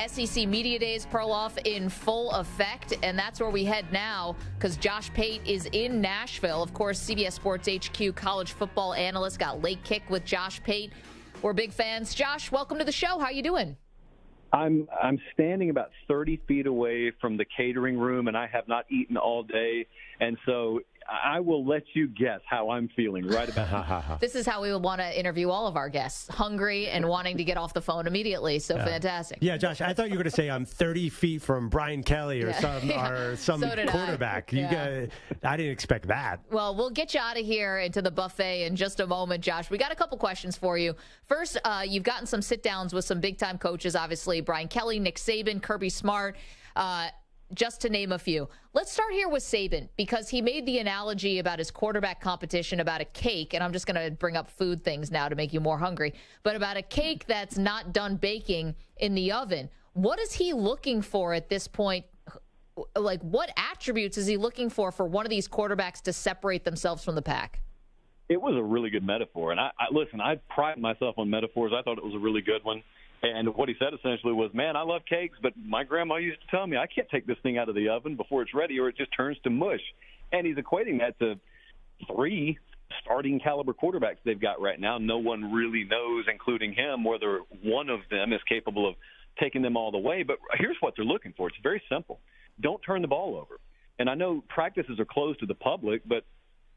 SEC Media Days, Perloff, in full effect, and that's where we head now because Josh Pate is in Nashville. Of course, CBS Sports HQ college football analyst got late kick with Josh Pate. We're big fans. Josh, welcome to the show. How you doing? I'm standing about 30 feet away from the catering room, and I have not eaten all day, and so I will let you guess how I'm feeling right about now. This is how we would want to interview all of our guests, hungry and wanting to get off the phone immediately. So fantastic. Yeah, Josh, I thought you were going to say I'm 30 feet from Brian Kelly or some quarterback. I didn't expect that. Well, we'll get you out of here into the buffet in just a moment, Josh. We got a couple questions for you. First, you've gotten some sit-downs with some big-time coaches, obviously, Brian Kelly, Nick Saban, Kirby Smart, just to name a few. Let's start here with Saban because he made the analogy about his quarterback competition about a cake, and I'm just going to bring up food things now to make you more hungry, but about a cake that's not done baking in the oven. What is he looking for at this point? Like, what attributes is he looking for one of these quarterbacks to separate themselves from the pack? It was a really good metaphor, and listen, I pride myself on metaphors. I thought it was a really good one. And what he said essentially was, man, I love cakes, but my grandma used to tell me I can't take this thing out of the oven before it's ready or it just turns to mush. And he's equating that to 3 starting caliber quarterbacks they've got right now. No one really knows, including him, whether one of them is capable of taking them all the way. But here's what they're looking for. It's very simple. Don't turn the ball over. And I know practices are closed to the public, but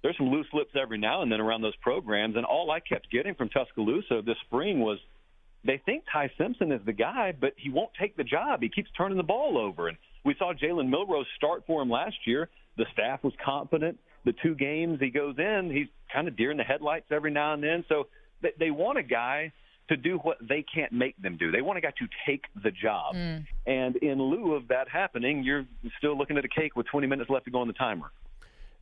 there's some loose lips every now and then around those programs. And all I kept getting from Tuscaloosa this spring was, they think Ty Simpson is the guy, but he won't take the job. He keeps turning the ball over. And we saw Jalen Milrose start for him last year. The staff was confident. The 2 games he goes in, he's kind of deer in the headlights every now and then. So they want a guy to do what they can't make them do. They want a guy to take the job. And in lieu of that happening, you're still looking at a cake with 20 minutes left to go on the timer.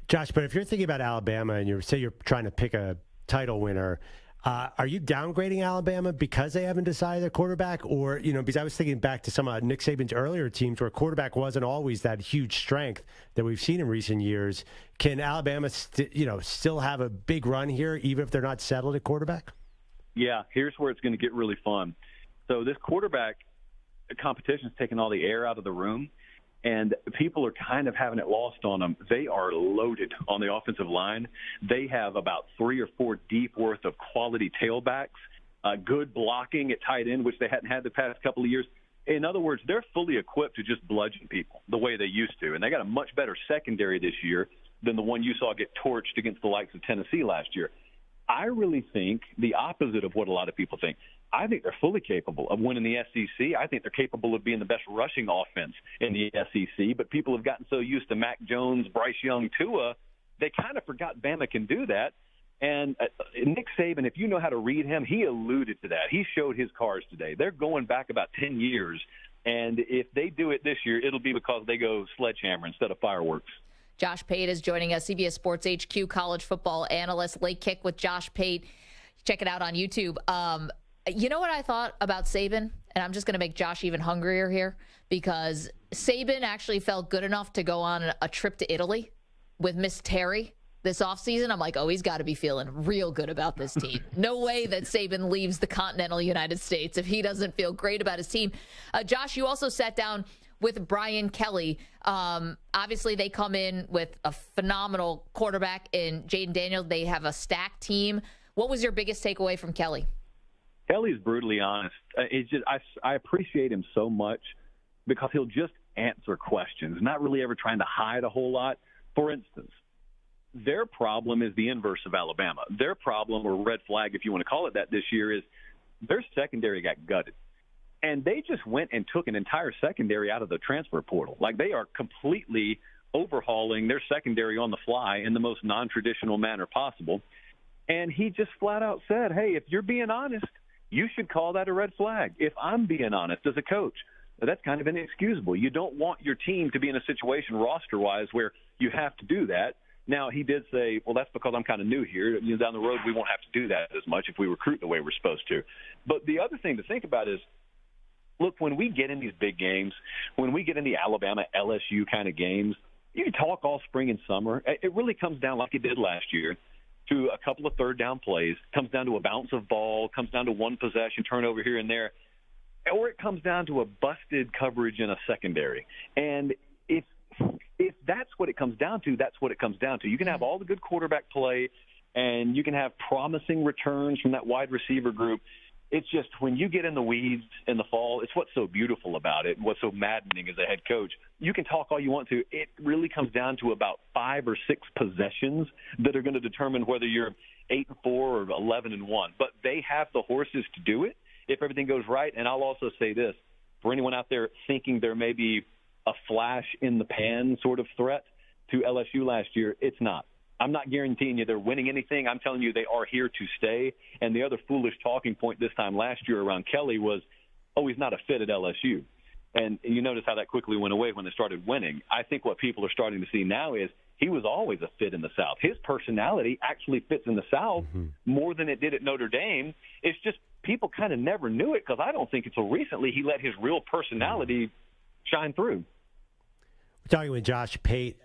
Josh, but if you're thinking about Alabama and you're trying to pick a title winner, are you downgrading Alabama because they haven't decided their quarterback? Or, because I was thinking back to some of Nick Saban's earlier teams where quarterback wasn't always that huge strength that we've seen in recent years. Can Alabama, still have a big run here, even if they're not settled at quarterback? Yeah, here's where it's going to get really fun. So this quarterback competition is taking all the air out of the room. And people are kind of having it lost on them. They are loaded on the offensive line. They have about 3 or 4 deep worth of quality tailbacks, good blocking at tight end, which they hadn't had the past couple of years. In other words, they're fully equipped to just bludgeon people the way they used to. And they got a much better secondary this year than the one you saw get torched against the likes of Tennessee last year. I really think the opposite of what a lot of people think. I think they're fully capable of winning the SEC. I think they're capable of being the best rushing offense in the SEC, but people have gotten so used to Mac Jones, Bryce Young, Tua, they kind of forgot Bama can do that. And Nick Saban, if you know how to read him, he alluded to that. He showed his cards today. They're going back about 10 years, and if they do it this year, it'll be because they go sledgehammer instead of fireworks. Josh Pate is joining us, CBS Sports HQ college football analyst. Late Kick with Josh Pate. Check it out on YouTube. You know what I thought about Saban? And I'm just going to make Josh even hungrier here because Saban actually felt good enough to go on a trip to Italy with Miss Terry this offseason. I'm like, oh, he's got to be feeling real good about this team. No way that Saban leaves the continental United States if he doesn't feel great about his team. Josh, you also sat down with Brian Kelly. Obviously, they come in with a phenomenal quarterback in Jaden Daniels. They have a stacked team. What was your biggest takeaway from Kelly? Kelly's brutally honest. I appreciate him so much because he'll just answer questions, not really ever trying to hide a whole lot. For instance, their problem is the inverse of Alabama. Their problem, or red flag if you want to call it that this year, is their secondary got gutted. And they just went and took an entire secondary out of the transfer portal. Like, they are completely overhauling their secondary on the fly in the most non-traditional manner possible. And he just flat out said, hey, if you're being honest, you should call that a red flag. If I'm being honest as a coach, that's kind of inexcusable. You don't want your team to be in a situation roster-wise where you have to do that. Now, he did say, well, that's because I'm kind of new here. Down the road, we won't have to do that as much if we recruit the way we're supposed to. But the other thing to think about is, look, when we get in these big games, when we get in the Alabama, LSU kind of games, you can talk all spring and summer. It really comes down, like it did last year, to a couple of third down plays, comes down to a bounce of ball, comes down to one possession, turnover here and there. or it comes down to a busted coverage in a secondary. And if that's what it comes down to, that's what it comes down to. You can have all the good quarterback play, and you can have promising returns from that wide receiver group. It's just when you get in the weeds in the fall, it's what's so beautiful about it and what's so maddening as a head coach. You can talk all you want to. It really comes down to about 5 or 6 possessions that are going to determine whether you're 8-4 or 11-1. But they have the horses to do it if everything goes right. And I'll also say this, for anyone out there thinking there may be a flash in the pan sort of threat to LSU last year, it's not. I'm not guaranteeing you they're winning anything. I'm telling you they are here to stay. And the other foolish talking point this time last year around Kelly was, oh, he's not a fit at LSU. And you notice how that quickly went away when they started winning. I think what people are starting to see now is he was always a fit in the South. His personality actually fits in the South more than it did at Notre Dame. It's just people kind of never knew it because I don't think until recently he let his real personality shine through. We're talking with Josh Pate.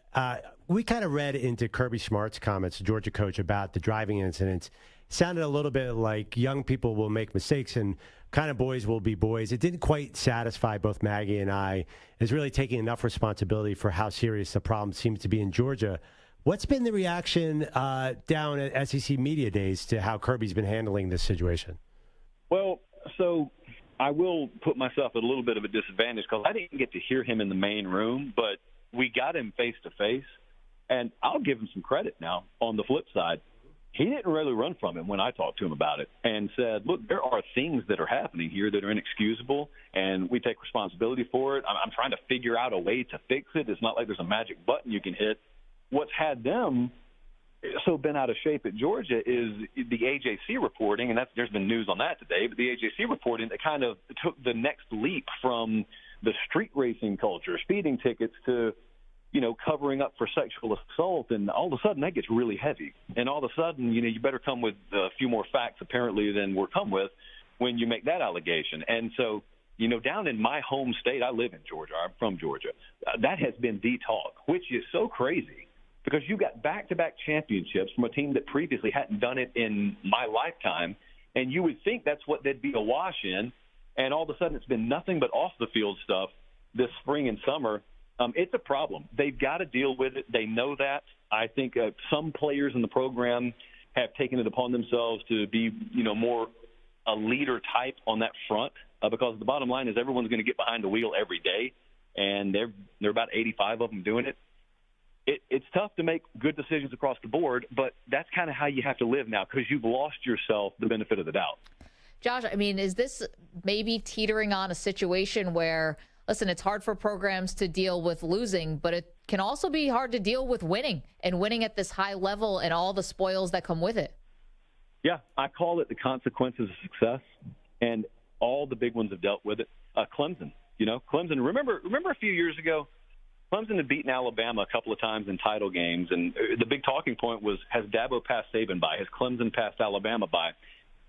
We kind of read into Kirby Smart's comments, the Georgia coach, about the driving incidents. Sounded a little bit like young people will make mistakes and kind of boys will be boys. It didn't quite satisfy both Maggie and I. Is really taking enough responsibility for how serious the problem seems to be in Georgia. What's been the reaction down at SEC Media Days to how Kirby's been handling this situation? Well, so I will put myself at a little bit of a disadvantage because I didn't get to hear him in the main room, but we got him face-to-face. And I'll give him some credit now on the flip side. He didn't really run from it when I talked to him about it and said, look, there are things that are happening here that are inexcusable, and we take responsibility for it. I'm trying to figure out a way to fix it. It's not like there's a magic button you can hit. What's had them so been out of shape at Georgia is the AJC reporting, and there's been news on that today, but the AJC reporting that kind of took the next leap from the street racing culture, speeding tickets, to covering up for sexual assault, and all of a sudden that gets really heavy. And all of a sudden, you better come with a few more facts apparently than we're come with when you make that allegation. And so, down in my home state, I live in Georgia. I'm from Georgia. That has been the talk, which is so crazy because you got back-to-back championships from a team that previously hadn't done it in my lifetime, and you would think that's what they'd be awash in, and all of a sudden it's been nothing but off-the-field stuff this spring and summer. It's a problem. They've got to deal with it. They know that. I think some players in the program have taken it upon themselves to be, more a leader type on that front because the bottom line is everyone's going to get behind the wheel every day, and they're about 85 of them doing it. It's tough to make good decisions across the board, but that's kind of how you have to live now because you've lost yourself the benefit of the doubt. Josh, is this maybe teetering on a situation where – listen, it's hard for programs to deal with losing, but it can also be hard to deal with winning and winning at this high level and all the spoils that come with it. Yeah, I call it the consequences of success, and all the big ones have dealt with it. Clemson, Clemson. Remember a few years ago, Clemson had beaten Alabama a couple of times in title games, and the big talking point was, has Dabo passed Saban by? Has Clemson passed Alabama by?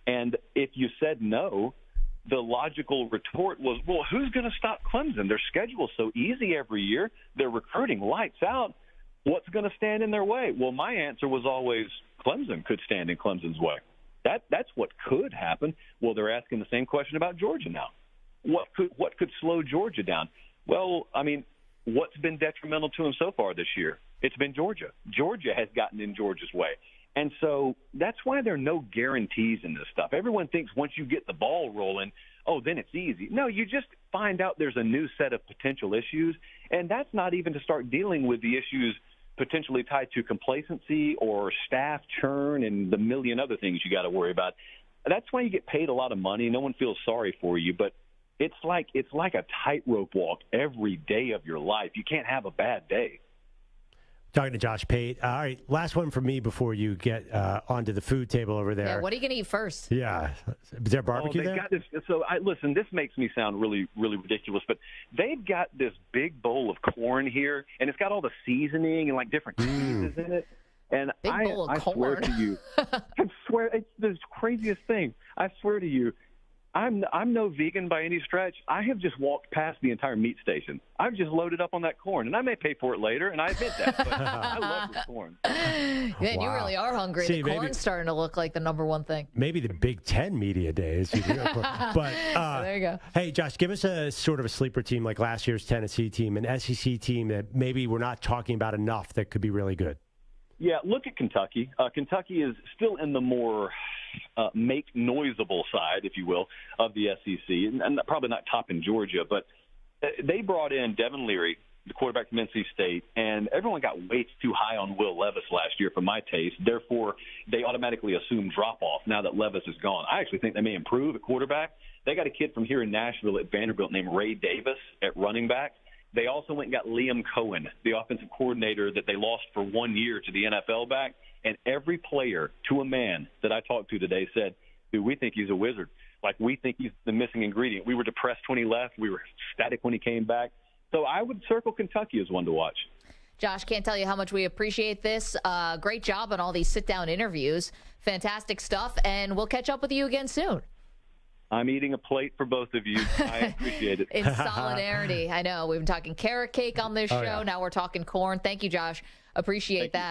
And if you said no, the logical retort was, well, who's going to stop Clemson? Their schedule's so easy every year. They're recruiting lights out. What's going to stand in their way? Well, my answer was always Clemson could stand in Clemson's way. That's what could happen. Well, they're asking the same question about Georgia now. What could slow Georgia down? Well, what's been detrimental to them so far this year? It's been Georgia. Georgia has gotten in Georgia's way. And so that's why there are no guarantees in this stuff. Everyone thinks once you get the ball rolling, oh, then it's easy. No, you just find out there's a new set of potential issues, and that's not even to start dealing with the issues potentially tied to complacency or staff churn and the million other things you got to worry about. That's why you get paid a lot of money. No one feels sorry for you, but it's like a tightrope walk every day of your life. You can't have a bad day. Talking to Josh Pate. All right, last one from me before you get onto the food table over there. Yeah, what are you going to eat first? Yeah. Is there barbecue there? Got this, listen, this makes me sound really, really ridiculous, but they've got this big bowl of corn here, and it's got all the seasoning and, different cheeses in it. And I swear to you, it's the craziest thing. I swear to you, I'm no vegan by any stretch. I have just walked past the entire meat station. I've just loaded up on that corn, and I may pay for it later, and I admit that. But I love this corn. Man, Wow. you really are hungry. See, the corn's starting to look like the number one thing. Maybe the Big Ten media days. But there you go. Hey, Josh, give us a sort of a sleeper team like last year's Tennessee team, an SEC team that maybe we're not talking about enough that could be really good. Yeah, look at Kentucky. Kentucky is still in the more make noisable side, if you will, of the SEC, and probably not top in Georgia, but they brought in Devin Leary, the quarterback from NC State, and everyone got way too high on Will Levis last year for my taste. Therefore, they automatically assume drop-off now that Levis is gone. I actually think they may improve at quarterback. They got a kid from here in Nashville at Vanderbilt named Ray Davis at running back. They also went and got Liam Cohen, the offensive coordinator that they lost for 1 year to the NFL back. And every player, to a man, that I talked to today said, dude, we think he's a wizard. Like, we think he's the missing ingredient. We were depressed when he left. We were ecstatic when he came back. So I would circle Kentucky as one to watch. Josh, can't tell you how much we appreciate this. Great job on all these sit-down interviews. Fantastic stuff. And we'll catch up with you again soon. I'm eating a plate for both of you. I appreciate it. In solidarity. I know. We've been talking carrot cake on this show. Yeah. Now we're talking corn. Thank you, Josh. Appreciate that.